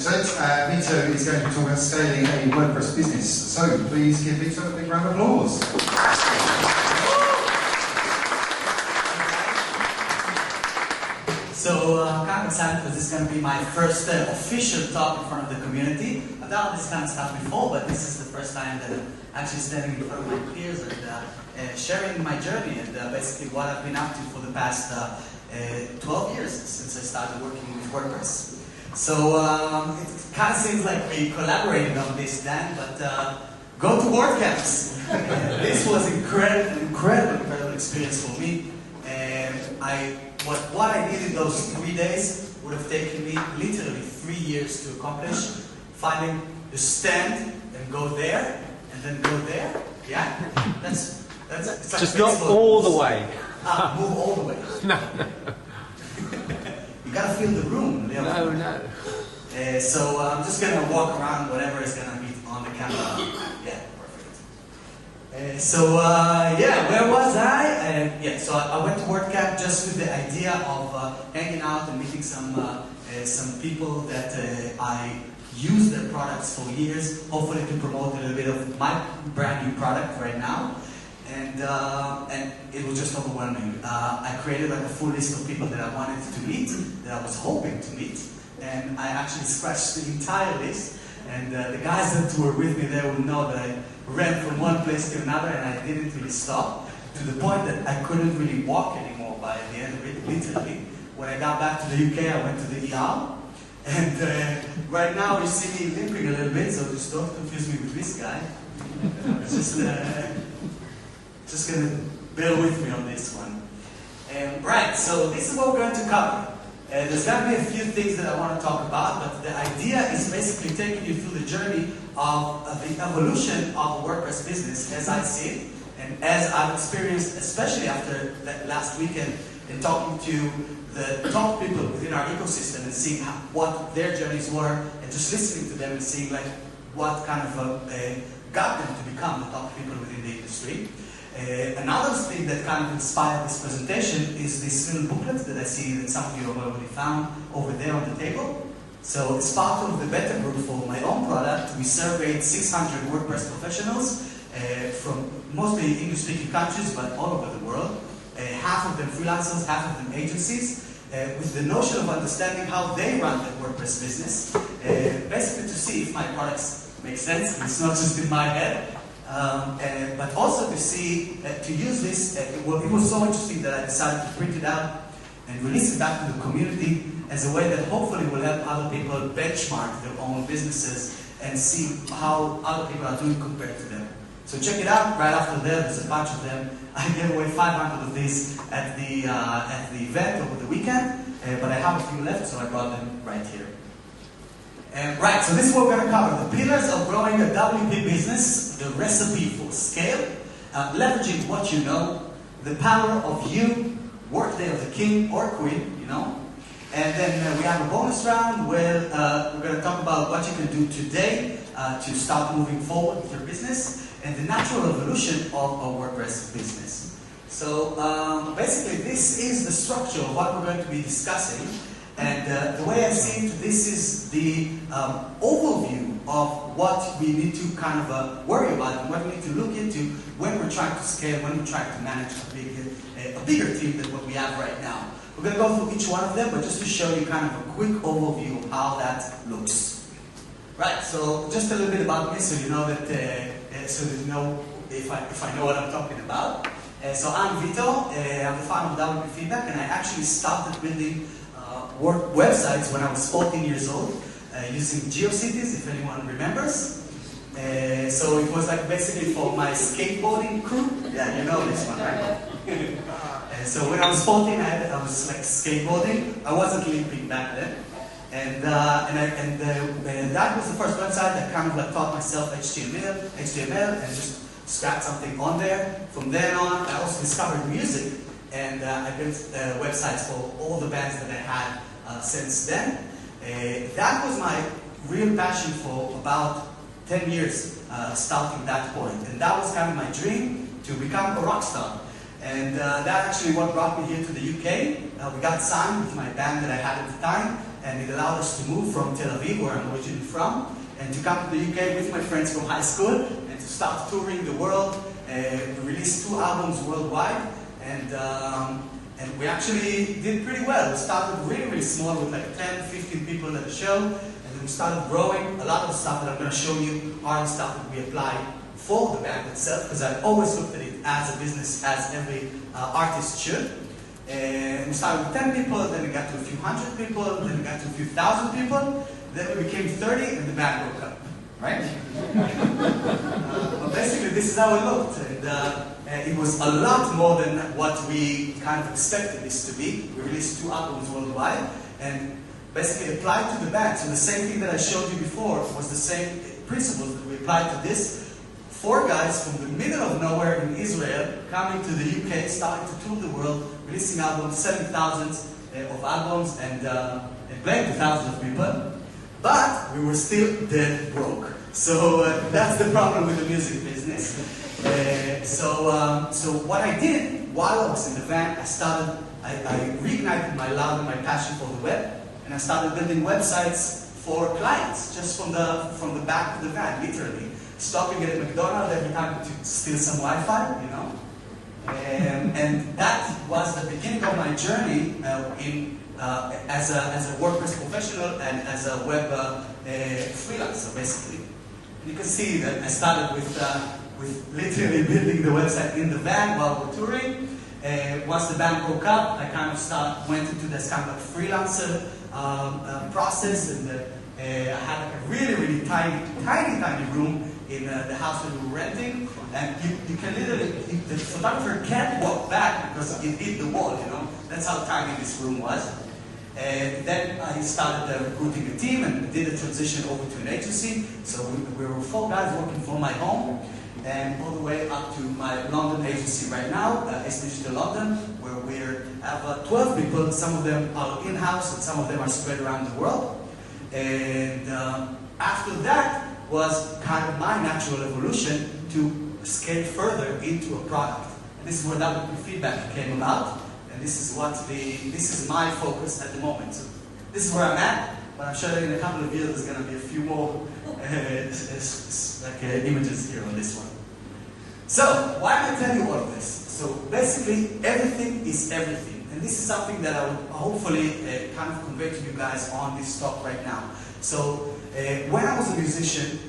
episode. Vito is going to be talking about scaling a WordPress business. So please give Vito a big round of applause. So I'm kind of excited because this is going to be my first official talk in front of the community. I've done this kind of stuff before, but this is the first time that I'm actually standing in front of my peers and sharing my journey and basically what I've been up to for the past 12 years since I started working with WordPress. So it kind of seems like we collaborated on this, Dan, but go to WordCamps. This was incredible experience for me. And what I did in those 3 days would have taken me literally 3 years to accomplish. Finding the stand and go there, and then go there. Yeah, it's like just not all the way. Move all the way. No. You gotta feel the room. No. So I'm just gonna walk around whatever is gonna be on the camera. Yeah, perfect. Where was I? So I went to WordCamp just with the idea of hanging out and meeting some people that I use their products for years, hopefully to promote a little bit of my brand new product right now. And it was just overwhelming. I created like a full list of people that I wanted to meet, that I was hoping to meet, and I actually scratched the entire list. And the guys that were with me there will know that I ran from one place to another, and I didn't really stop, to the point that I couldn't really walk anymore by the end of it, literally. When I got back to the UK, I went to the ER, and right now you see me limping a little bit, so just don't confuse me with this guy. Just gonna bear with me on this one. Right, so this is what we're going to cover. There's going to be a few things that I want to talk about, but the idea is basically taking you through the journey of the evolution of a WordPress business as I see it, and as I've experienced, especially after that last weekend, in talking to the top people within our ecosystem and seeing what their journeys were, and just listening to them and seeing like what kind of got them to become the top people within the industry. Another thing that kind of inspired this presentation is this little booklet that I see that some of you have already found over there on the table. So as part of the beta group for my own product, we surveyed 600 WordPress professionals from mostly English-speaking countries, but all over the world. Half of them freelancers, half of them agencies, with the notion of understanding how they run their WordPress business, basically to see if my products make sense, and it's not just in my head. But also to see, to use this, it was so interesting that I decided to print it out and release it back to the community as a way that hopefully will help other people benchmark their own businesses and see how other people are doing compared to them. So check it out. Right after there's a bunch of them. I gave away 500 of these at the event over the weekend, but I have a few left, so I brought them right here. Right, so this is what we're going to cover. The pillars of growing a WP business, the recipe for scale, leveraging what you know, the power of you, Workday of the king or queen, you know. And then we have a bonus round where we're going to talk about what you can do today to start moving forward with your business, and the natural evolution of a WordPress business. So basically this is the structure of what we're going to be discussing. And the way I see it, this is the overview of what we need to kind of worry about and what we need to look into when we're trying to scale, when we're trying to manage a bigger team than what we have right now. We're going to go through each one of them, but just to show you kind of a quick overview of how that looks. Right, so just a little bit about me, so you know that, so that you know if I know what I'm talking about. So I'm Vito, I'm the founder of WP Feedback, and I actually started building websites when I was 14 years old, using GeoCities, if anyone remembers. So it was like basically for my skateboarding crew. Yeah, you know this one, right? So when I was 14, I was like skateboarding. I wasn't limping back then. And that was the first website that kind of like taught myself HTML, and just scrapped something on there. From then on, I also discovered music. And I built websites for all the bands that I had since then. That was my real passion for about 10 years, starting that point. And that was kind of my dream, to become a rock star. And that actually what brought me here to the UK. We got signed with my band that I had at the time, and it allowed us to move from Tel Aviv, where I'm originally from, and to come to the UK with my friends from high school, and to start touring the world. We released 2 albums worldwide, and we actually did pretty well. We started really, really small with like 10, 15 people at the show, and then we started growing. A lot of the stuff that I'm going to show you are the stuff that we apply for the band itself, because I've always looked at it as a business, as every artist should. And we started with 10 people, then we got to a few hundred people, then we got to a few thousand people, then we became 30, and the band broke up, right? But basically, this is how it looked, and it was a lot more than what we kind of expected this to be. We released 2 albums worldwide, and basically applied to the band. So the same thing that I showed you before was the same principles that we applied to this. 4 guys from the middle of nowhere in Israel coming to the UK, starting to tour the world, releasing albums, selling thousands of albums, and playing to thousands of people. But we were still dead broke. So that's the problem with the music business. So what I did while I was in the van, I reignited my love and my passion for the web, and I started building websites for clients just from the back of the van, literally. Stopping at McDonald's every time to steal some Wi-Fi, you know. And that was the beginning of my journey as a WordPress professional and as a web freelancer, basically. And you can see that I started with literally building the website in the van while we're touring. Once the band broke up, I kind of went into this kind of freelancer process, and I had like a really, really tiny room in the house that we were renting, and you can literally, the photographer can't walk back because it hit the wall, you know. That's how tiny this room was. And then I started recruiting a team and did a transition over to an agency. So we were 4 guys working from my home, and all the way up to my London agency right now, esay London, where we have 12 people. Some of them are in-house and some of them are spread around the world. And after that was kind of my natural evolution to scale further into a product. And this is where WP Feedback came about, and this is my focus at the moment. So this is where I'm at, but I'm sure that in a couple of years there's going to be a few more images here on this one. So why am I telling you all of this? So basically, everything is everything, and this is something that I would hopefully kind of convey to you guys on this talk right now. So when I was a musician,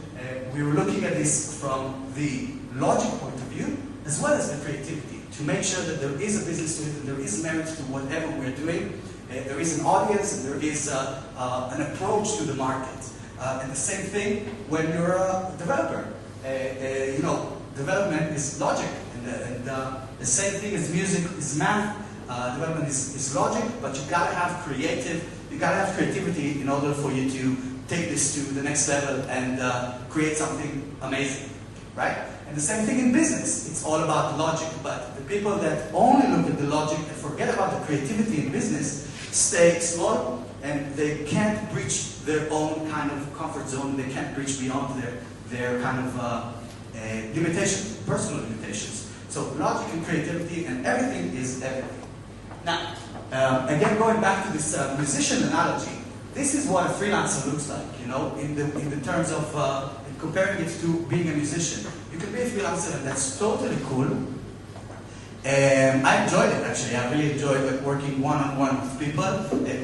we were looking at this from the logic point of view, as well as the creativity, to make sure that there is a business to it, and there is merit to whatever we're doing. There is an audience, and there is an approach to the market. And the same thing when you're a developer. You know, development is logic, and the same thing as music is math. Development is logic, but you gotta have creativity in order for you to take this to the next level and create something amazing, right? And the same thing in business. It's all about logic, but the people that only look at the logic and forget about the creativity in business stay small, and they can't breach their own kind of comfort zone. They can't breach beyond their kind of limitations, personal limitations. So logic and creativity and everything is everything. Now, again, going back to this musician analogy, this is what a freelancer looks like, you know, in the terms of comparing it to being a musician. You can be a freelancer, and that's totally cool. And I enjoyed it, actually. I really enjoyed working one-on-one with people,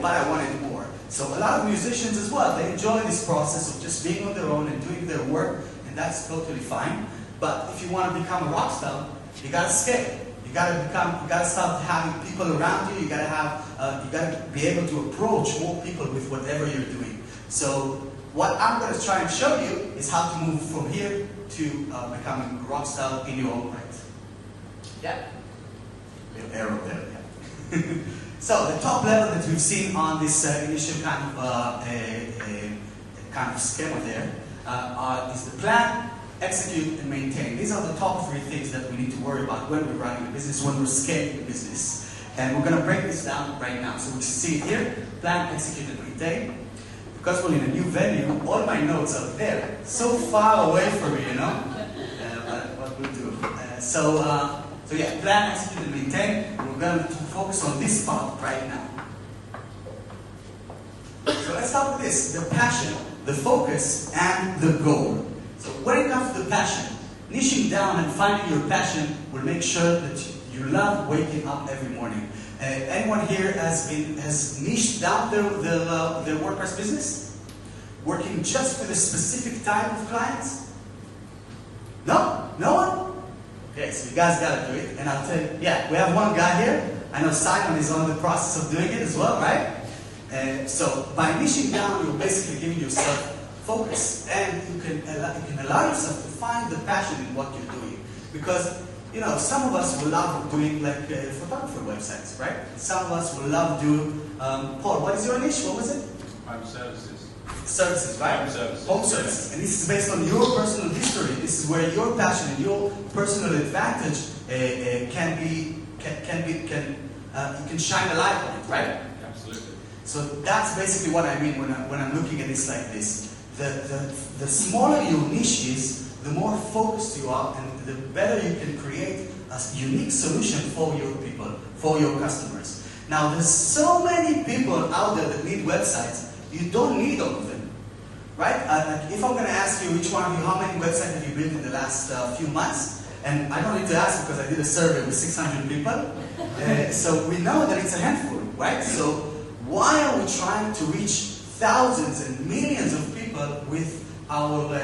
but I wanted more. So a lot of musicians as well, they enjoy this process of just being on their own and doing their work, and that's totally fine. But if you want to become a rock star, you got to scale. You gotta start having people around you. You gotta be able to approach more people with whatever you're doing. So what I'm gonna try and show you is how to move from here to becoming a rock star in your own right. Yeah, little arrow there. Yeah. So the top level that we've seen on this initial kind of schema there is the plan, execute, and maintain. These are the top 3 things that we need to worry about when we're running a business, when we're scaling a business. And we're going to break this down right now. So we see it here, plan, execute, and maintain. Because we're in a new venue, all my notes are there, so far away from me, you know? But what we'll do. So yeah, plan, execute, and maintain. We're going to focus on this part right now. So So let's start with this, the passion, the focus, and the goal. So when it comes to the passion, niching down and finding your passion will make sure that you love waking up every morning. Anyone here has niched down their WordPress business? Working just with a specific type of clients? No? No one? Okay, so you guys gotta do it. And I'll tell you, yeah, we have one guy here. I know Simon is on the process of doing it as well, right? So by niching down, you're basically giving yourself focus, and you can allow yourself to find the passion in what you're doing. Because, you know, some of us will love doing like photography websites, right? Some of us will love doing, Paul, what is your niche? What was it? Home services. Services, right? Home services. Home services. And this is based on your personal history. This is where your passion and your personal advantage you can shine a light on it, right? Absolutely. So that's basically what I mean when I'm looking at this like this. The smaller your niche is, the more focused you are, and the better you can create a unique solution for your people, for your customers. Now, there's so many people out there that need websites. You don't need all of them, right? If I'm going to ask you, each one of you, how many websites have you built in the last few months? And I don't need to ask because I did a survey with 600 people. So we know that it's a handful, right? So why are we trying to reach thousands and millions of people without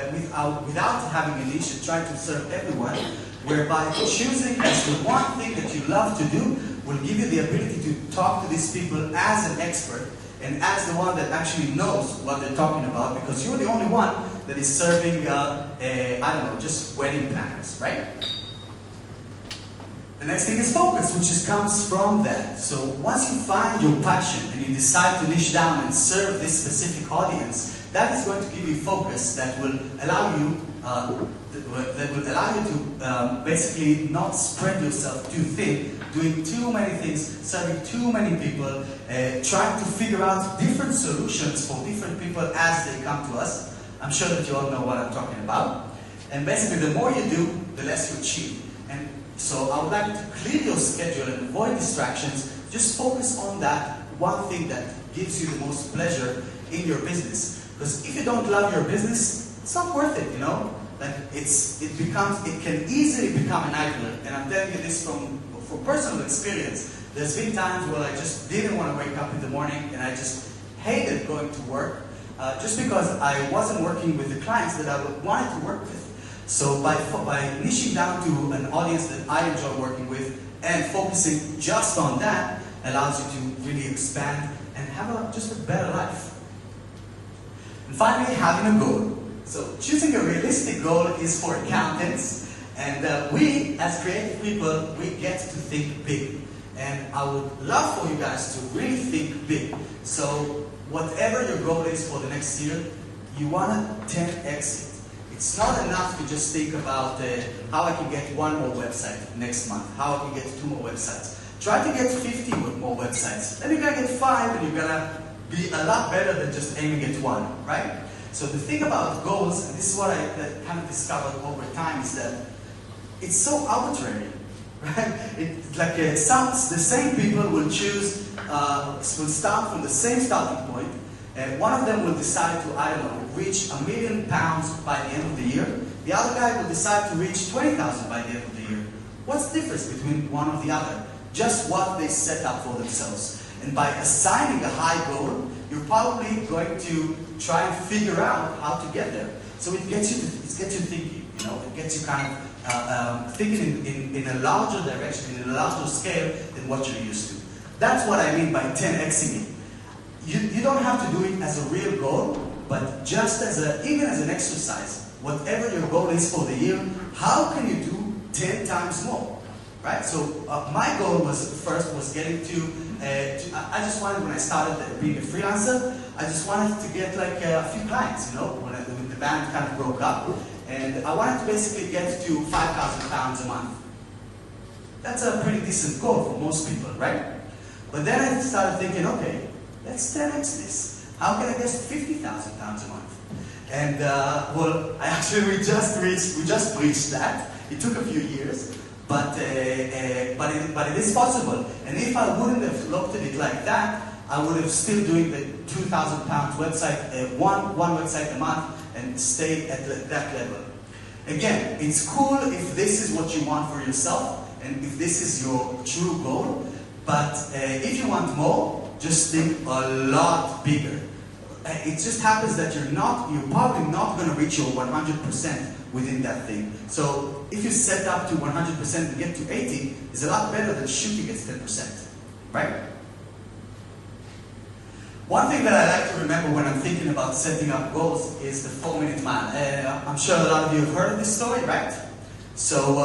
having a niche and trying to serve everyone, whereby choosing as the one thing that you love to do will give you the ability to talk to these people as an expert and as the one that actually knows what they're talking about, because you're the only one that is serving, I don't know, just wedding planners, right? The next thing is focus, which comes from that. So once you find your passion and you decide to niche down and serve this specific audience, that is going to give you focus that will allow you to basically not spread yourself too thin, doing too many things, serving too many people, trying to figure out different solutions for different people as they come to us. I'm sure that you all know what I'm talking about. And basically, the more you do, the less you achieve. And so I would like to clear your schedule and avoid distractions. Just focus on that one thing that gives you the most pleasure in your business. Because if you don't love your business, it's not worth it, you know? Like it can easily become an nightmare. And I'm telling you this from personal experience. There's been times where I just didn't want to wake up in the morning and I just hated going to work just because I wasn't working with the clients that I wanted to work with. So by niching down to an audience that I enjoy working with and focusing just on that allows you to really expand and have just a better life. And finally, having a goal. So choosing a realistic goal is for accountants, and we as creative people, we get to think big. And I would love for you guys to really think big. So whatever your goal is for the next year, you want to 10x it. It's not enough to just think about how I can get one more website next month, how I can get 2 more websites. Try to get 50 more websites. Then you're going to get 5 and you're going to be a lot better than just aiming at 1, right? So the thing about goals, and this is what I kind of discovered over time, is that it's so arbitrary, right? It's like the same people will choose, will start from the same starting point, and one of them will decide to, I don't know, reach £1 million by the end of the year. The other guy will decide to reach 20,000 by the end of the year. What's the difference between one or the other? Just what they set up for themselves. And by assigning a high goal, you're probably going to try and figure out how to get there. So it gets you thinking, you know, it gets you kind of thinking in a larger direction, in a larger scale than what you're used to. That's what I mean by 10xing it. You don't have to do it as a real goal, but just even as an exercise. Whatever your goal is for the year, how can you do 10 times more? Right? So my goal was getting I just wanted, when I started being a freelancer, I just wanted to get like a few clients, you know, when the band kind of broke up. And I wanted to basically get to £5,000 a month. That's a pretty decent goal for most people, right? But then I started thinking, okay, let's 10x this. How can I get £50,000 a month? And well, we just reached that. It took a few years. But it is possible. And if I wouldn't have looked at it like that, I would have still doing the £2,000 website, one website a month, and stay at that level. Again, it's cool if this is what you want for yourself, and if this is your true goal, but if you want more, just think a lot bigger. It just happens that you're probably not going to reach your 100% within that thing. So if you set up to 100% and get to 80, it's a lot better than shooting at 10%, right? One thing that I like to remember when I'm thinking about setting up goals is the 4-minute mile. I'm sure a lot of you have heard of this story, right? So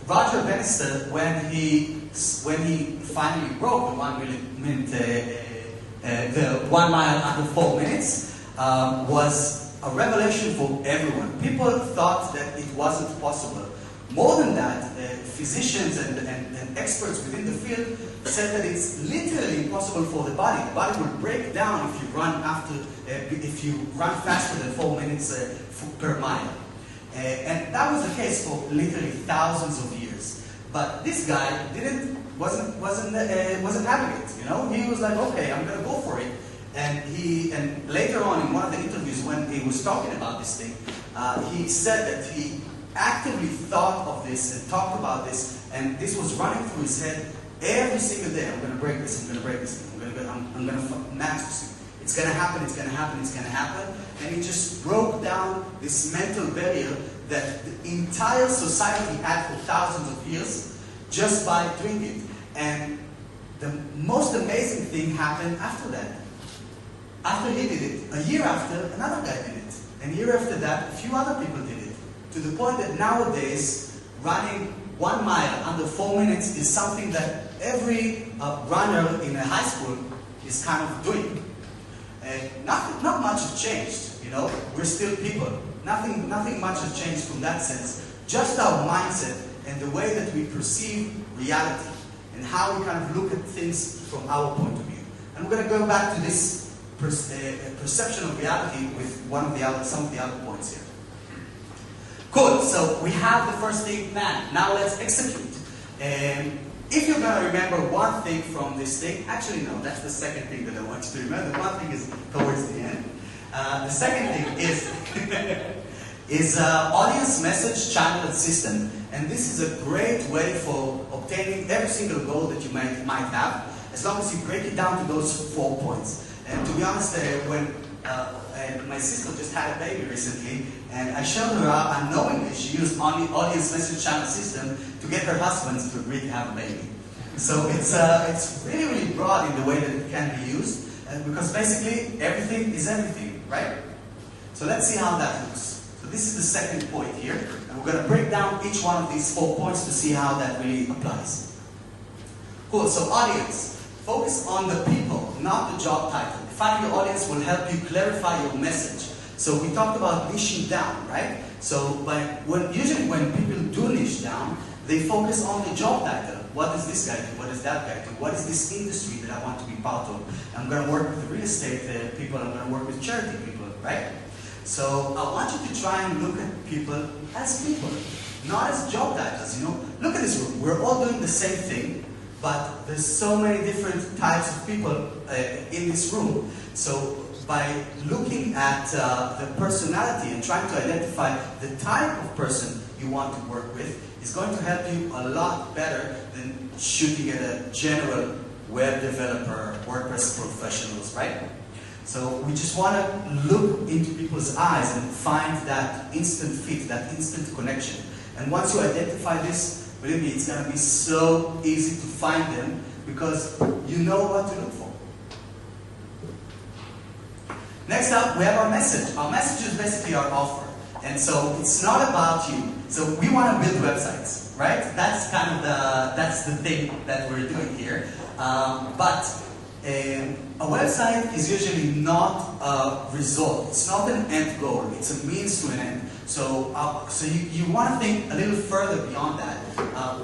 Roger Bannister, when he finally broke the 1 minute, the 1 mile under 4 minutes, was a revelation for everyone. People thought that it wasn't possible. More than that, physicians and experts within the field said that it's literally impossible for the body. The body will break down if you run faster than 4 minutes per mile. And that was the case for literally thousands of years. But this guy wasn't having it. You know, he was like, okay, I'm going to go for it. And later on in one of the interviews when he was talking about this thing, he said that he actively thought of this and talked about this, and this was running through his head every single day. I'm going to break this. I'm going to break this. I'm going to match this. It's going to happen. It's going to happen. It's going to happen. And he just broke down this mental barrier that the entire society had for thousands of years just by doing it. And the most amazing thing happened after that. After he did it, a year after, another guy did it. And a year after that, a few other people did it. To the point that nowadays, running 1 mile under 4 minutes is something that every runner in a high school is kind of doing. Not much has changed, you know. We're still people. Nothing much has changed from that sense. Just our mindset and the way that we perceive reality and how we kind of look at things from our point of view. And we're going to go back to this perception of reality with some of the other points here. Cool. So we have the first thing planned. Now let's execute. If you're going to remember one thing from this thing, actually no, that's the second thing that I want you to remember. The one thing is towards the end. The second thing is audience message channel and system. And this is a great way for obtaining every single goal that you might have, as long as you break it down to those 4 points. And to be honest, when my sister just had a baby recently, and I showed her how unknowingly she used audience message channel system to get her husband to agree to have a baby. So it's really, really broad in the way that it can be used, because basically everything is everything, right? So let's see how that looks. So this is the second point here, and we're going to break down each one of these 4 points to see how that really applies. Cool, so audience. Focus on the people, not the job title. Defining your audience will help you clarify your message. So we talked about niching down, right? So usually when people do niche down, they focus on the job title. What does this guy do? What does that guy do? What is this industry that I want to be part of? I'm going to work with real estate people. I'm going to work with charity people, right? So I want you to try and look at people as people, not as job titles. You know, look at this room. We're all doing the same thing. But there's so many different types of people in this room. So by looking at the personality and trying to identify the type of person you want to work with is going to help you a lot better than shooting at a general web developer, WordPress professionals, right? So we just want to look into people's eyes and find that instant fit, that instant connection. And once you identify this, believe me, it's going to be so easy to find them because you know what to look for. Next up, we have our message. Our message is basically our offer. And so it's not about you. So we want to build websites, right? That's kind of that's the thing that we're doing here. But a website is usually not a result. It's not an end goal. It's a means to an end. So you want to think a little further beyond that.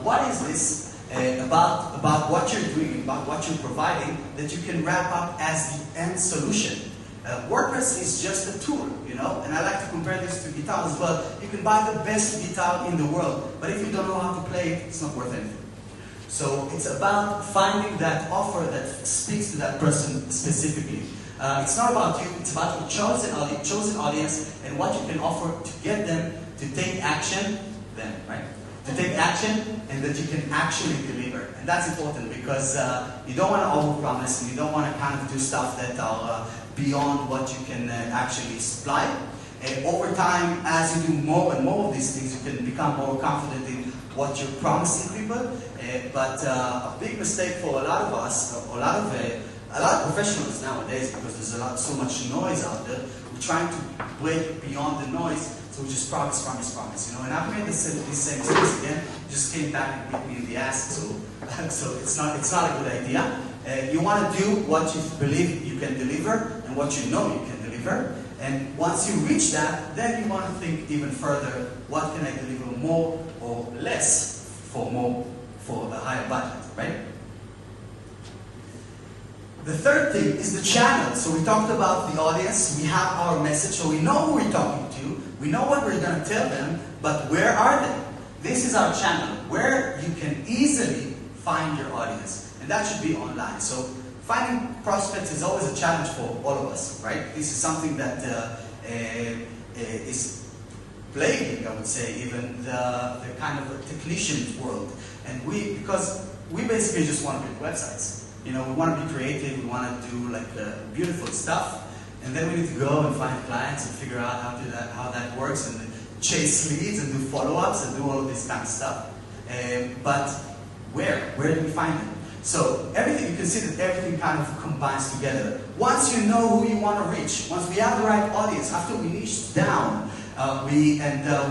What is this about what you're doing, about what you're providing, that you can wrap up as the end solution? WordPress is just a tool, you know, and I like to compare this to guitar as well. You can buy the best guitar in the world, but if you don't know how to play it, it's not worth anything. So it's about finding that offer that speaks to that person specifically. It's not about you, it's about your chosen audience and what you can offer to get them to take action then, right? To take action and that you can actually deliver. And that's important because you don't want to overpromise and you don't want to kind of do stuff that are beyond what you can actually supply. Over time, as you do more and more of these things, you can become more confident in what you're promising people. But a big mistake for a lot of us, a lot of professionals nowadays, because there's so much noise out there, we're trying to break beyond the noise. So we just promise, you know. And I've made these same mistakes again. It just came back and bit me in the ass. So it's not a good idea. You want to do what you believe you can deliver and what you know you can deliver. And once you reach that, then you want to think even further. What can I deliver more or less for a higher budget, right? The third thing is the channel. So we talked about the audience. We have our message, so we know who we're talking to. We know what we're going to tell them, but where are they? This is our channel, where you can easily find your audience. And that should be online. So finding prospects is always a challenge for all of us, right? This is something that is plaguing, I would say, even the kind of technician world. And because we basically just want to build websites. You know, we want to be creative, we want to do like beautiful stuff. And then we need to go and find clients and figure out how that works and chase leads and do follow-ups and do all of this kind of stuff. But where do we find them? So everything, you can see that everything kind of combines together. Once you know who you want to reach, once we have the right audience, after we niche down, we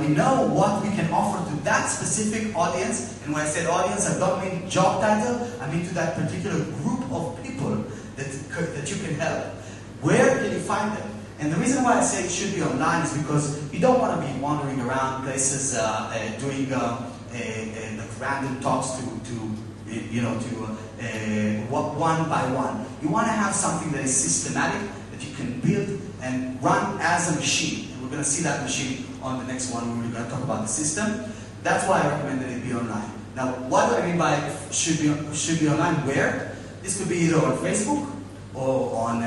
know what we can offer to that specific audience. And when I said audience, I don't mean job title, I mean to that particular group of people that you can help. Where can you find them? And the reason why I say it should be online is because you don't want to be wandering around places doing random talks one by one. You want to have something that is systematic, that you can build and run as a machine. And we're going to see that machine on the next one when we're going to talk about the system. That's why I recommend that it be online. Now, what do I mean by should be online? Where? This could be either on Facebook, or on,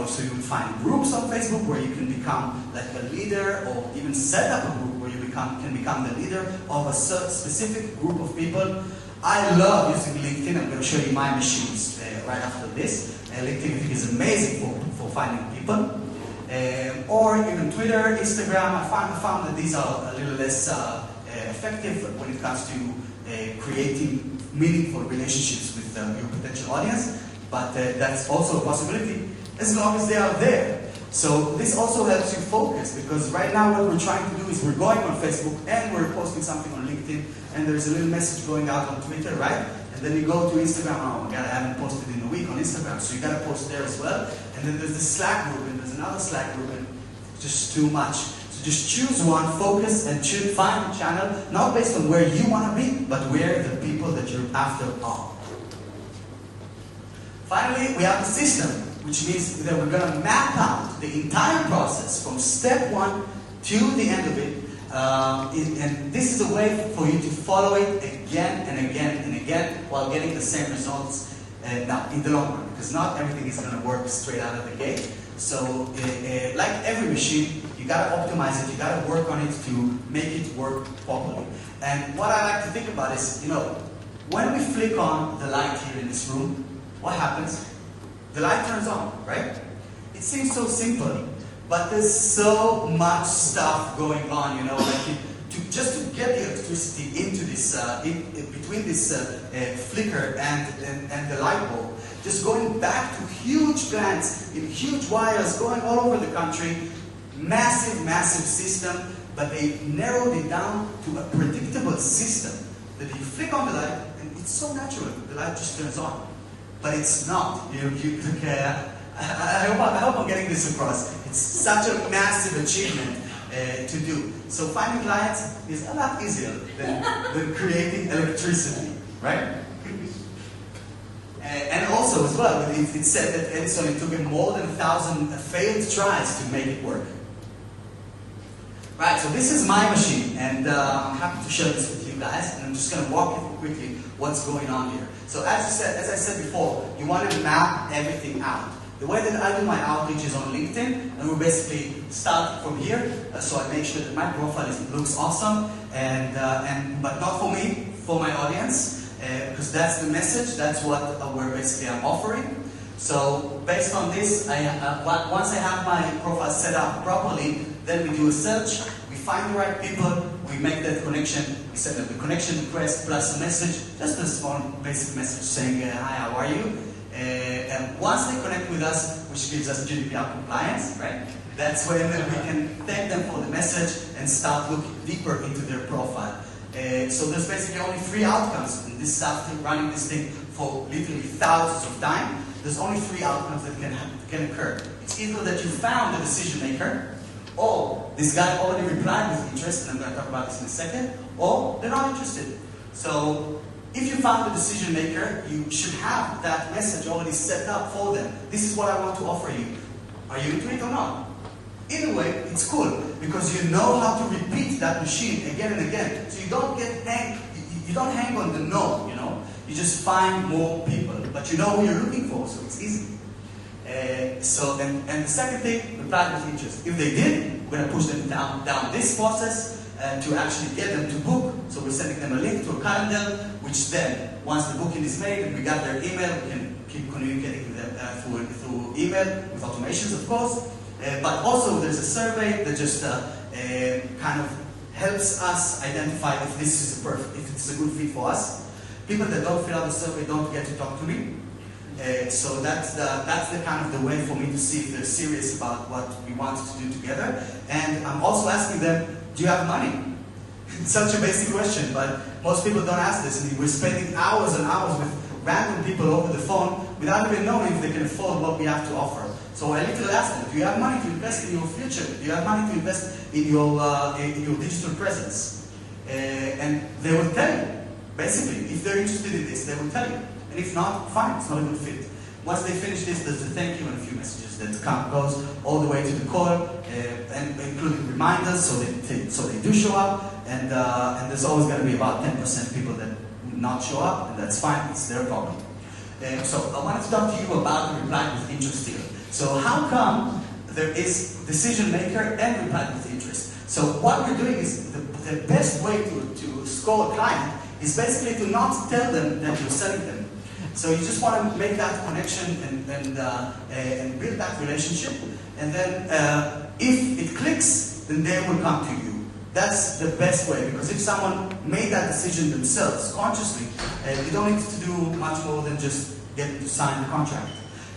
so you would find groups on Facebook where you can become like a leader, or even set up a group where you can become the leader of a specific group of people. I love using LinkedIn. I'm going to show you my machines right after this. LinkedIn, I think, is amazing for finding people. Or even Twitter, Instagram. I found that these are a little less effective when it comes to creating meaningful relationships with your potential audience. But that's also a possibility as long as they are there. So this also helps you focus, because right now what we're trying to do is we're going on Facebook and we're posting something on LinkedIn, and there's a little message going out on Twitter, right? And then you go to Instagram, oh my God, I haven't posted in a week on Instagram, so you gotta post there as well. And then there's the Slack group, and there's another Slack group, and just too much. So just choose one, focus, and find a channel, not based on where you want to be, but where the people that you're after are. Finally, we have the system, which means that we're going to map out the entire process from step one to the end of it. And this is a way for you to follow it again and again and again while getting the same results now in the long run, because not everything is going to work straight out of the gate. So like every machine, you got to optimize it, you got to work on it to make it work properly. And what I like to think about is, when we flick on the light here in this room, what happens? The light turns on, right? It seems so simple, but there's so much stuff going on, just to get the electricity into this, between this flicker and the light bulb, just going back to huge plants, in huge wires going all over the country, massive, massive system, but they narrowed it down to a predictable system that you flick on the light and it's so natural, the light just turns on. But it's not. I hope I'm getting this across. It's such a massive achievement to do. So finding clients is a lot easier than creating electricity, right? And also, as well, it said that Edison, it took him more than 1,000 failed tries to make it work. Right, so this is my machine, and I'm happy to share this with you guys, and I'm just going to walk you through quickly what's going on here. So as I said before, you want to map everything out. The way that I do my outreach is on LinkedIn, and we basically start from here. So I make sure that my profile looks awesome, but not for me, for my audience, because that's the message. That's what I'm offering. So based on this, once I have my profile set up properly, then we do a search. We find the right people. We make that connection. We set up the connection request plus a message, just a small basic message saying, "Hi, how are you?" And once they connect with us, which gives us GDPR compliance, right? That's when we can thank them for the message and start looking deeper into their profile. So there's basically only 3 outcomes, and this is after running this thing for literally thousands of times. There's only 3 outcomes that can occur. It's either that you found the decision maker, or this guy already replied with interest, and I'm going to talk about this in a second, or they're not interested. So if you found the decision maker, you should have that message already set up for them. This is what I want to offer you. Are you into it or not? Either way, it's cool, because you know how to repeat that machine again and again. So you don't you don't hang on the no, you know. You just find more people, but you know who you're looking for, so it's easy. And the second thing, reply with interest. If they did, we're going to push them down this process to actually get them to book. So we're sending them a link to a calendar, which then, once the booking is made and we got their email, we can keep communicating with them through email, with automations, of course. But also, there's a survey that just kind of helps us identify if this is if it's a good fit for us. People that don't fill out the survey don't get to talk to me. So that's the kind of the way for me to see if they're serious about what we want to do together. And I'm also asking them, do you have money? It's such a basic question, but most people don't ask this. And we're spending hours and hours with random people over the phone without even knowing if they can afford what we have to offer. So I literally ask them, do you have money to invest in your future? Do you have money to invest in your digital presence? And they will tell you. Basically, if they're interested in this, they will tell you. And if not, fine, it's not a good fit. Once they finish this, there's a thank you and a few messages that goes all the way to the call, and including reminders, so they do show up. And there's always going to be about 10% people that will not show up, and that's fine, it's their problem. So I wanted to talk to you about the reply with interest here. So how come there is decision maker and reply with interest? So what we're doing is the best way to score a client is basically to not tell them that you're selling them. So you just want to make that connection and build that relationship. And then if it clicks, then they will come to you. That's the best way, because if someone made that decision themselves, consciously, you don't need to do much more than just get them to sign the contract.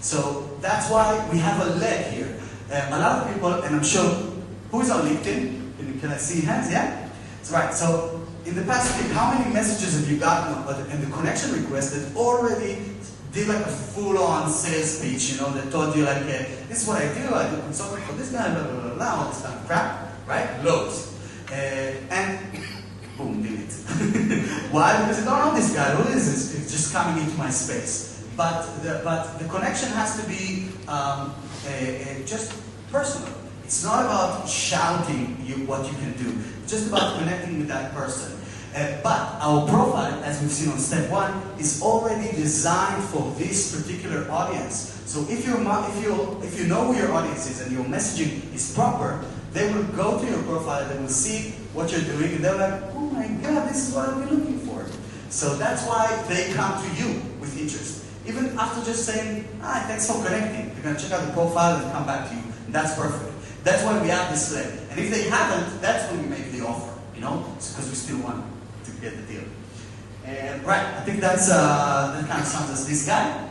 So that's why we have a leg here. A lot of people, and I'm sure, who is on LinkedIn? Can I see hands? Yeah? That's right. So in the past week, how many messages have you gotten in the connection request that already did like a full-on sales speech, you know, that told you like, this is what I do consulting for this guy, blah, blah, blah, blah, all this kind of crap, right? Loads. And boom, delete. Why? Because I don't know this guy. Who is this? It's just coming into my space. But the connection has to be just personal. It's not about shouting what you can do. It's just about connecting with that person. But our profile, as we've seen on step 1, is already designed for this particular audience. So if you know who your audience is and your messaging is proper, they will go to your profile and they will see what you're doing, and they're like, oh my God, this is what I've been looking for. So that's why they come to you with interest. Even after just saying, hi, thanks for connecting. They're going to check out the profile and come back to you. And that's perfect. That's why we have this leg. And if they haven't, that's when we make the offer, you know, because we still want to get the deal. Right, I think that kind of sums us this guy.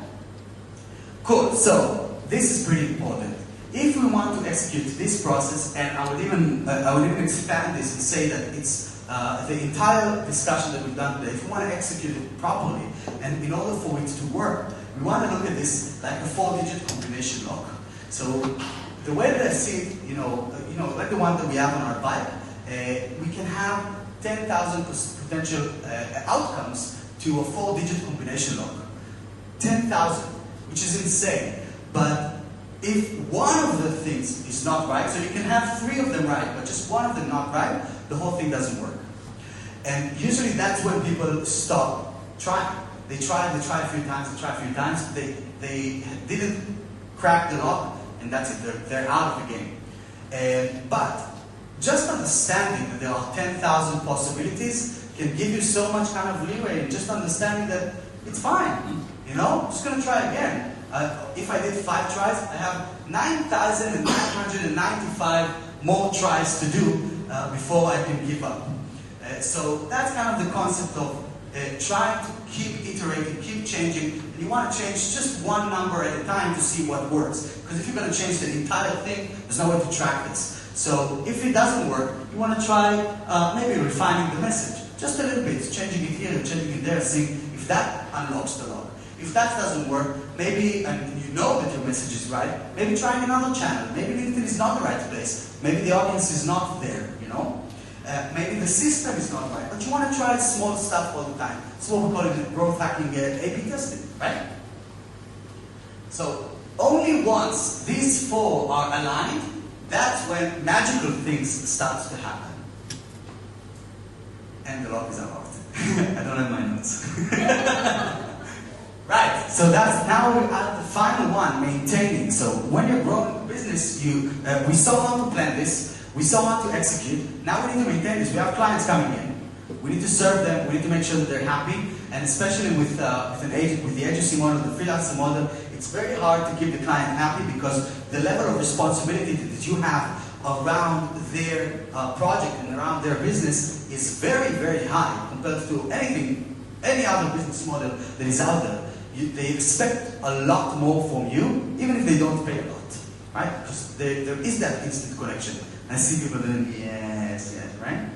Cool, so this is pretty important. If we want to execute this process, and I would even expand this and say that it's the entire discussion that we've done today, if we want to execute it properly, and in order for it to work, we want to look at this like a 4-digit combination lock. So the way that I see it, you know, like the one that we have on our bike, we can have 10,000 potential outcomes to a 4-digit combination lock. 10,000, which is insane. But if one of the things is not right, so you can have 3 of them right, but just one of them not right, the whole thing doesn't work. And usually that's when people stop trying. They try a few times, they didn't crack the lock, and that's it, they're out of the game. But just understanding that there are 10,000 possibilities can give you so much kind of leeway, and just understanding that it's fine, you know, just going to try again. If I did 5 tries, I have 9,995 more tries to do before I can give up. So that's kind of the concept of trying to keep iterating, keep changing. And you want to change just one number at a time to see what works. Because if you're going to change the entire thing, there's no way to track this. So if it doesn't work, you want to try maybe refining the message. Just a little bit, changing it here, changing it there, seeing if that unlocks the lock. If that doesn't work, maybe, and you know that your message is right, maybe trying another channel. Maybe LinkedIn is not the right place. Maybe the audience is not there, you know. Maybe the system is not right, but you want to try small stuff all the time. It's what we call it growth hacking, A/B testing, right? So only once these 4 are aligned, that's when magical things start to happen. And the lock is unlocked. I don't have my notes. Right, so that's now we're at the final one, maintaining. So when you're growing a business, we saw how to plan this, we saw how to execute. Now we need to maintain this. We have clients coming in. We need to serve them. We need to make sure that they're happy. And especially with the agency model, the freelancer model, it's very hard to keep the client happy because the level of responsibility that you have around their project and around their business is very, very high compared to any other business model that is out there. They expect a lot more from you, even if they don't pay a lot, right? Because there is that instant connection. I see people doing yes, right?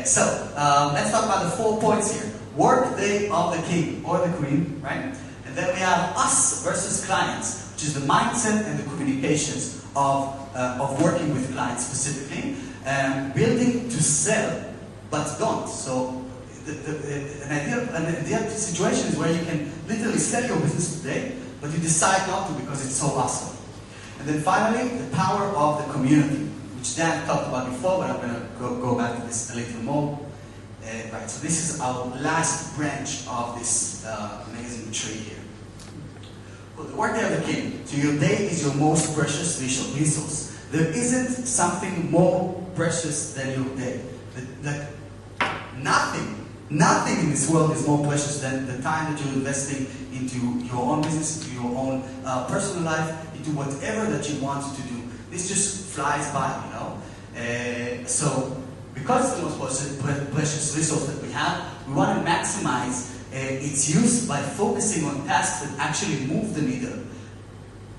So let's talk about the 4 points here. Workday of the king or the queen, right? And then we have us versus clients, which is the mindset and the communications of working with clients specifically, building to sell, but don't. So an ideal situation is where you can literally sell your business today, but you decide not to because it's so awesome. And then finally, the power of the community, which Dan talked about before, but I'm going to go back to this a little more. Right, so this is our last branch of this amazing tree here. Well, the Workday of the king. So your day is your most precious resource. There isn't something more precious than your day. Nothing in this world is more precious than the time that you're investing into your own business, into your own personal life, into whatever that you want to do. This just flies by, you know. So, because it's the most precious resource that we have, we want to maximize its use by focusing on tasks that actually move the needle.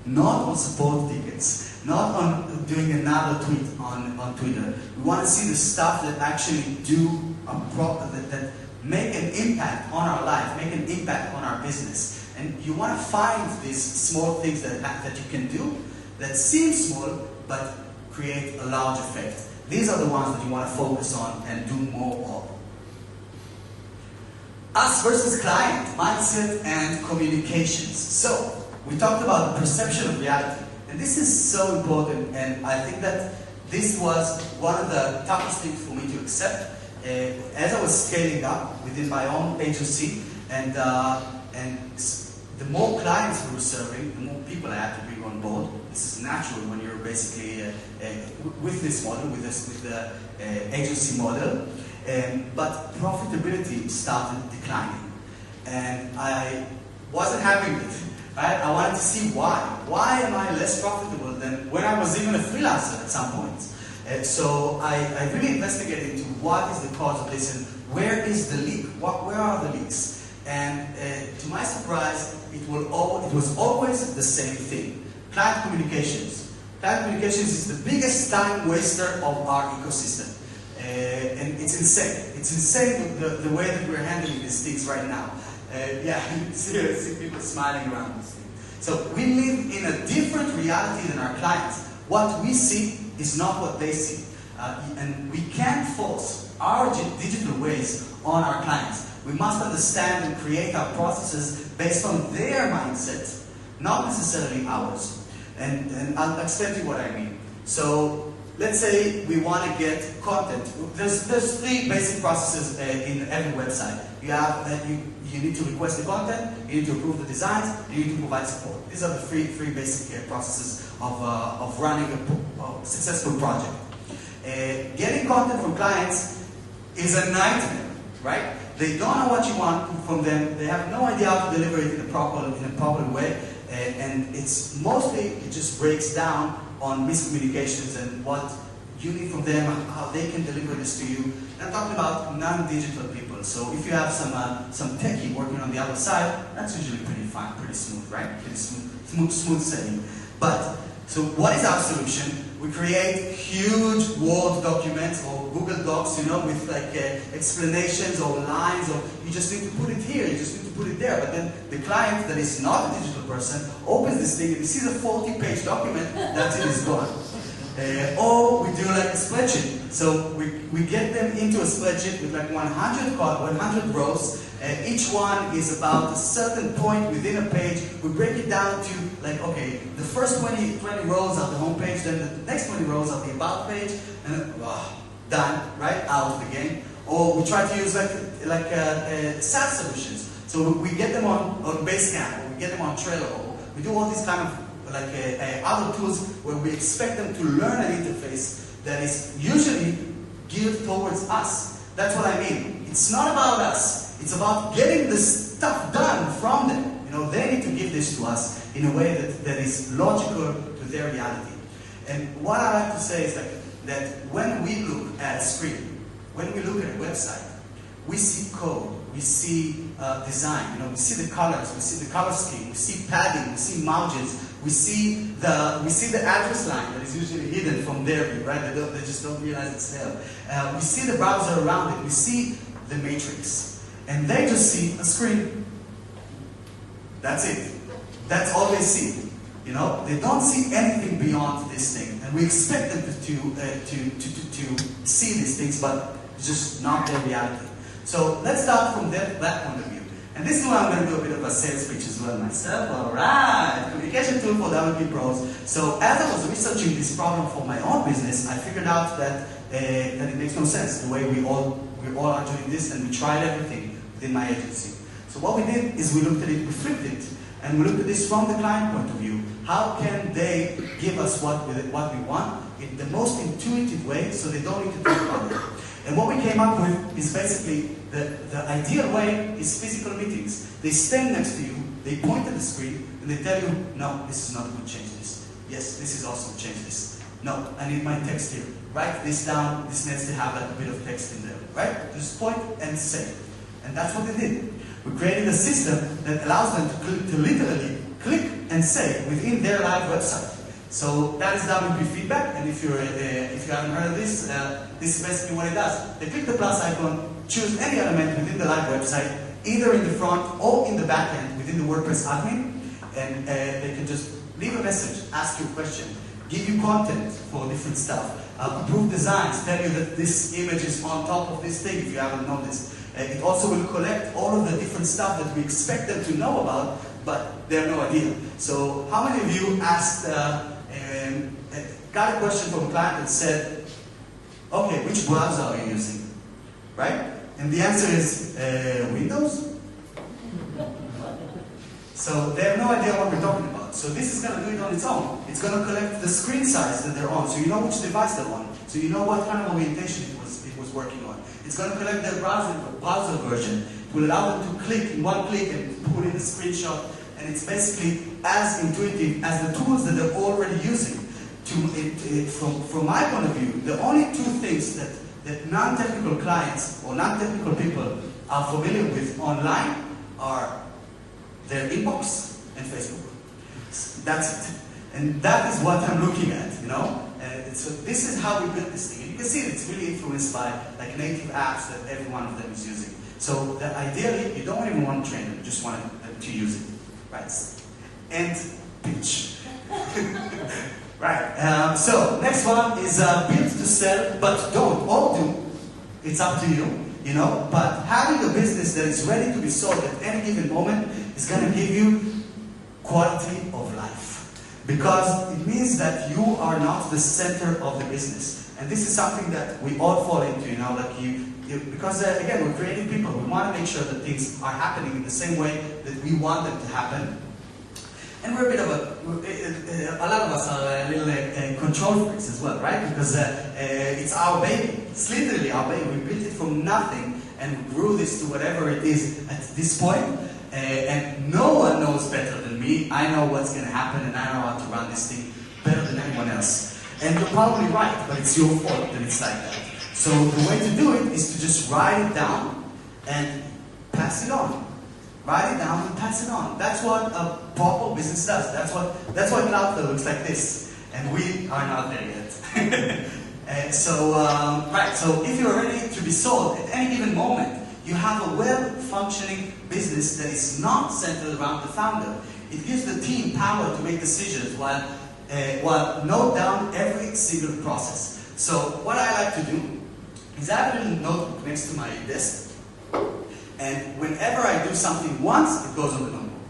Not on support tickets, not on doing another tweet on Twitter. We want to see the stuff that actually that make an impact on our life, make an impact on our business. And you want to find these small things that you can do that seem small but create a large effect. These are the ones that you want to focus on and do more of. Us versus client, mindset and communications. So, we talked about the perception of reality. And this is so important, and I think that this was one of the toughest things for me to accept. As I was scaling up within my own agency, and the more clients we were serving, the more people I had to bring on board. This is natural when you're basically with this model, with the agency model. But profitability started declining, and I wasn't having it. Right? I wanted to see why. Why am I less profitable than when I was even a freelancer at some point? So I really investigated into what is the cause of this and where is the leak? Where are the leaks? And to my surprise, it was always the same thing. Client communications. Client communications is the biggest time waster of our ecosystem. And it's insane. It's insane the way that we're handling these things right now. Yeah, see people smiling around this thing. So we live in a different reality than our clients. What we see is not what they see. And we can't force our digital ways on our clients. We must understand and create our processes based on their mindset, not necessarily ours. And I'll explain to you what I mean. So let's say we want to get content. There's three basic processes in every website. You have you need to request the content, you need to approve the designs, and you need to provide support. These are the three basic processes of running a successful project. Getting content from clients is a nightmare, right? They don't know what you want from them. They have no idea how to deliver it in a proper way, and it just breaks down on miscommunications and what you need from them, how they can deliver this to you. And I'm talking about non-digital people. So if you have some techie working on the other side, that's usually pretty fine, pretty smooth, right? Pretty smooth sailing. But so what is our solution? We create huge Word documents or Google Docs, with like explanations or lines, or you just need to put it here, you just need to put it there. But then the client that is not a digital person opens this thing and he sees a 40-page document, that's it, is gone. Or we do like a spreadsheet. So we get them into a spreadsheet with like 100 rows. Each one is about a certain point within a page. We break it down to like, okay, the first 20 rows are the home page, then the next 20 rows are the about page, and then, done, right, out of the game. Or we try to use like SaaS solutions. So we get them on Basecamp, or we get them on Trello, or we do all these kind of like other tools where we expect them to learn an interface that is usually geared towards us. That's what I mean. It's not about us. It's about getting the stuff done from them. They need to give this to us in a way that is logical to their reality. And what I like to say is that when we look at a screen, when we look at a website, we see code, we see design, we see the colors, we see the color scheme, we see padding, we see margins, we see the address line that is usually hidden from their view, right? They just don't realize it's there. We see the browser around it, we see the matrix. And they just see a screen. That's it. That's all they see. They don't see anything beyond this thing. And we expect them to see these things, but it's just not their reality. So let's start from that point of view. And this is where I'm going to do a bit of a sales pitch as well myself. Alright, communication tool for WP pros. So as I was researching this problem for my own business, I figured out that it makes no sense the way we all are doing this, and we tried everything within my agency. So what we did is we looked at it, we flipped it, and we looked at this from the client point of view. How can they give us what we want in the most intuitive way so they don't need to think about it? And what we came up with is basically the ideal way is physical meetings. They stand next to you, they point at the screen, and they tell you, no, this is not good, change this. Yes, this is awesome, change this. No, I need my text here. Write this down, this needs to have like a bit of text in there, right? Just point and say. And that's what they did. We created a system that allows them to literally click and say within their live website. So that is WP feedback, and if you haven't heard of this, this is basically what it does. They click the plus icon, choose any element within the live website, either in the front or in the back end within the WordPress admin, and they can just leave a message, ask you a question, give you content for different stuff, approve designs, tell you that this image is on top of this thing if you haven't noticed. It also will collect all of the different stuff that we expect them to know about, but they have no idea. So how many of you asked, got a question from a client that said, okay, which browser are you using? Right? And the answer is, Windows? So they have no idea what we're talking about. So this is going to do it on its own. It's going to collect the screen size that they're on, so you know which device they're on. So you know what kind of orientation it was working on. It's going to collect their browser version. It will allow them to click in one click and put in a screenshot. And it's basically as intuitive as the tools that they're already using. From my point of view, the only two things that non-technical clients or non-technical people are familiar with online are their inbox and Facebook. That's it. And that is what I'm looking at, So this is how we built this thing. And you can see it's really influenced by like native apps that every one of them is using. So that ideally, you don't even want to train them, you just want them to use it. Right. End pitch. Right. So next one is build to sell, but don't all do. It's up to you, But having a business that is ready to be sold at any given moment is going to give you quality of life. Because it means that you are not the center of the business. And this is something that we all fall into, you know, like because again, we're creative people. We want to make sure that things are happening in the same way that we want them to happen. And we're a bit of a lot of us are a little control freaks as well, right? Because it's our baby. It's literally our baby. We built it from nothing and we grew this to whatever it is at this point. And no one knows better than me. I know what's going to happen and I know how to run this thing better than anyone else. And you're probably right, but it's your fault that it's like that. So the way to do it is to just write it down and pass it on. Write it down and pass it on. That's what a proper business does. That's why Cloudflare looks like this. And we are not there yet. So if you're ready to be sold at any given moment, you have a well-functioning business that is not centered around the founder. It gives the team power to make decisions while note down every single process. So what I like to do is I have a little notebook next to my desk. And whenever I do something once, it goes on the notebook.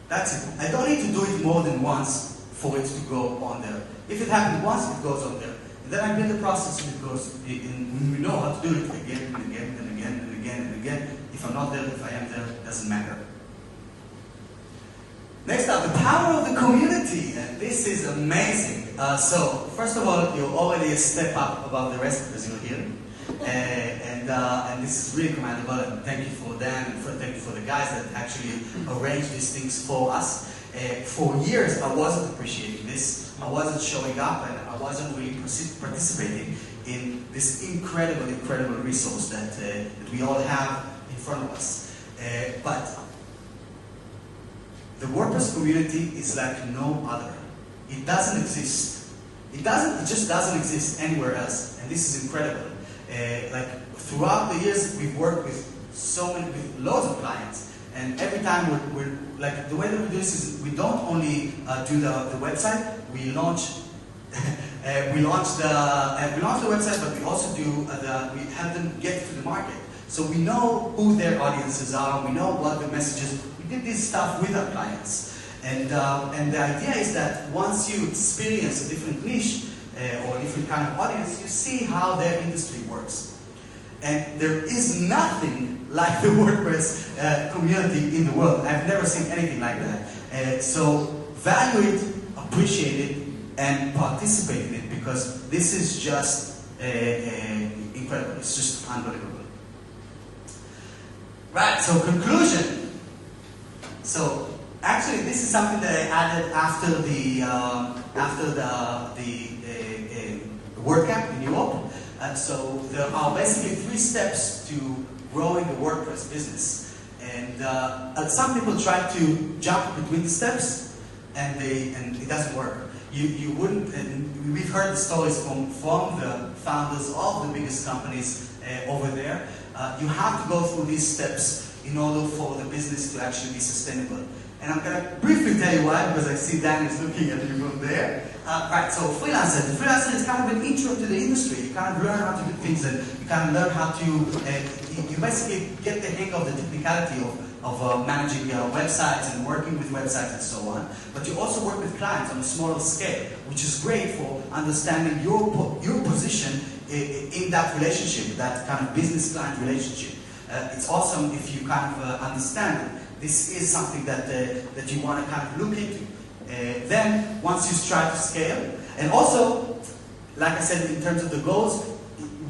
That's it. I don't need to do it more than once for it to go on there. If it happened once, it goes on there. And then I build the process and it goes, and we know how to do it again and again and again and again and again. If I'm not there, if I am there, it doesn't matter. Next up, the power of the community. And this is amazing. So, first of all, you're already a step up above the rest because you're here. And this is really commendable, and thank you for them, and thank you for the guys that actually arranged these things for us. For years, I wasn't appreciating this. I wasn't showing up, and I wasn't really participating in this incredible resource that we all have in front of us. But the WordPress community is like no other. It doesn't exist. It just doesn't exist anywhere else, and this is incredible. Like throughout the years, we've worked with loads of clients, and every time we're like the way that we do this is we don't only do the website. We launch the website, but we also do we have them get to the market. So we know who their audiences are. We know what the messages. We did this stuff with our clients, and the idea is that once you experience a different niche. Or a different kind of audience, you see how their industry works. And there is nothing like the WordPress community in the world. I've never seen anything like that. So value it, appreciate it, and participate in it, because this is just incredible. It's just unbelievable. Right, so conclusion. So actually this is something that I added after the WordCamp in Europe. So there are basically 3 steps to growing the WordPress business. And some people try to jump between the steps, and it doesn't work. You wouldn't, and we've heard the stories from the founders of the biggest companies over there. You have to go through these steps in order for the business to actually be sustainable. And I'm going to briefly tell you why, because I see Dan is looking at you from there. Right, so freelancer. The freelancer is kind of an intro to the industry. You kind of learn how to do things, and you kind of learn how to, you basically get the hang of the technicality of managing websites and working with websites and so on. But you also work with clients on a smaller scale, which is great for understanding your position in that relationship, that kind of business-client relationship. It's awesome if you kind of understand it. This is something that you want to kind of look into. Then, once you try to scale, and also, like I said, in terms of the goals,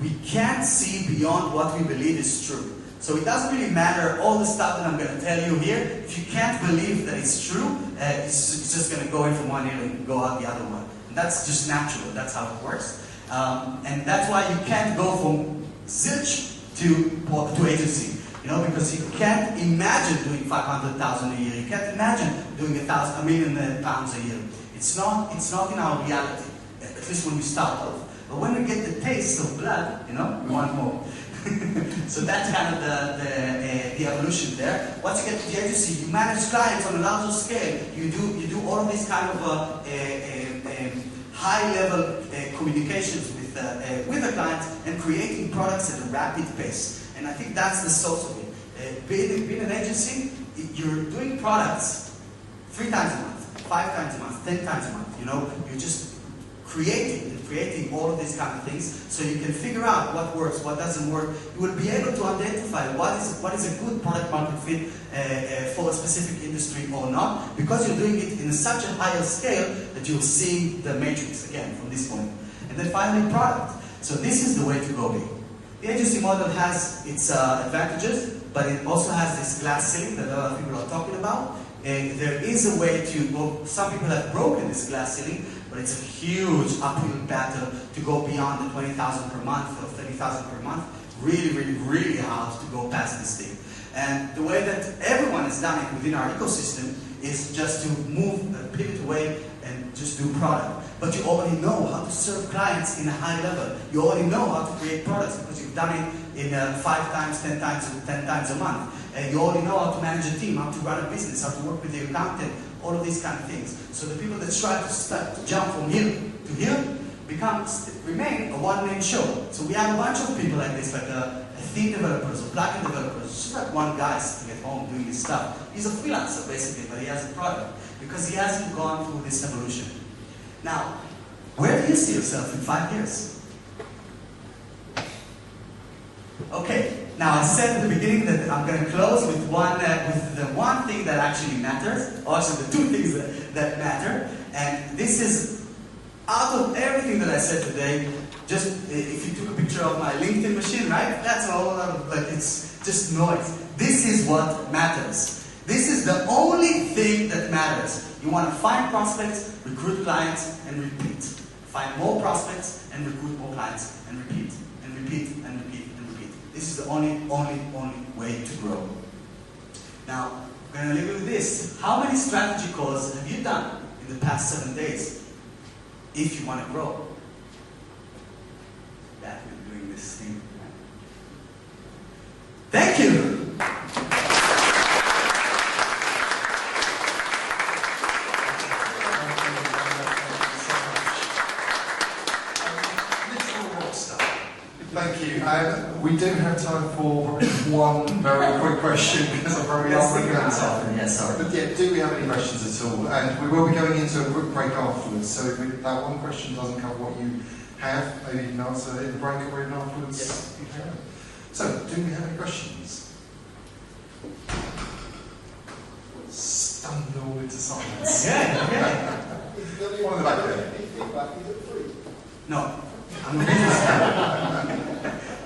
we can't see beyond what we believe is true. So it doesn't really matter all the stuff that I'm going to tell you here. If you can't believe that it's true, it's just going to go in from one ear and go out the other one. And that's just natural. That's how it works. And that's why you can't go from zilch to agency. You know, because you can't imagine doing 500,000 a year. You can't imagine doing $1 million pounds a year. It's not in our reality, at least when we start off. But when we get the taste of blood, you know, we want more. So that's kind of the evolution there. Once you get to the agency, you manage clients on a larger scale. You do all of these kind of high-level communications with the clients and creating products at a rapid pace. And I think that's the source of it. Being an agency, you're doing products 3 times a month, 5 times a month, 10 times a month, you know, you're just creating all of these kind of things, so you can figure out what works, what doesn't work. You will be able to identify what is a good product market fit for a specific industry or not, because you're doing it in such a higher scale that you'll see the matrix again from this point. And then finally, product. So this is the way to go big. The agency model has its advantages, but it also has this glass ceiling that a lot of people are talking about. There is a way to go. Some people have broken this glass ceiling, but it's a huge uphill battle to go beyond the 20,000 per month or 30,000 per month. Really, really, really hard to go past this thing. And the way that everyone has done it within our ecosystem is just to move, pivot away and just do product. But you already know how to serve clients in a high level. You already know how to create products because you've done it in 5 times, 10 times a month. And you already know how to manage a team, how to run a business, how to work with your accountant, all of these kind of things. So the people that try to jump from here to here remain a one-man show. So we have a bunch of people like this, like theme developers or plugin developers, just like one guy sitting at home doing his stuff. He's a freelancer basically, but he has a product because he hasn't gone through this evolution. Now, where do you see yourself in 5 years? Okay, now I said at the beginning that I'm going to close with the one thing that actually matters, or actually the 2 things that matter, and this is, out of everything that I said today, just if you took a picture of my LinkedIn machine, right? That's all, like it's just noise. This is what matters. This is the only thing that matters. You want to find prospects, recruit clients, and repeat. Find more prospects and recruit more clients, and repeat, and repeat, and repeat, and repeat. This is the only way to grow. Now, I'm going to leave you with this. How many strategy calls have you done in the past 7 days? If you want to grow. That we're doing this thing. Thank you! Thank you. We do have time for probably one very quick question because I'm probably not running out of time. Yes, sorry. But yeah, do we have any questions at all? And we will be going into a quick break afterwards. So if that one question doesn't cover what you have, maybe you can answer in the break or even afterwards. Yes. You can. So, do we have any questions? Stunned all into silence. Yeah. One in the back there. No.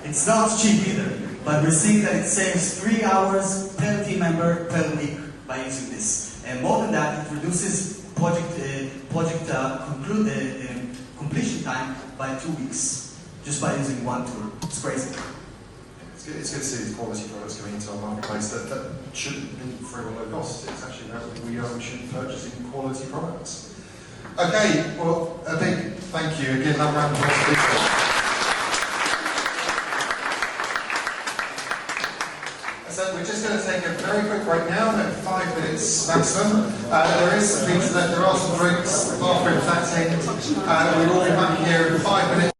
It's not cheap either, but we're seeing that it saves 3 hours per team member per week by using this. And more than that, it reduces project completion time by 2 weeks, just by using one tool. It's crazy. It's good to see these quality products coming into our marketplace that shouldn't be free or low cost. It's actually that we should be purchasing quality products. Okay, well, a big thank you. Again, that round of applause. So we're just going to take a very quick break now, about 5 minutes maximum. There is some things that there are some drinks, bathrooms, that end. We will be back here in 5 minutes.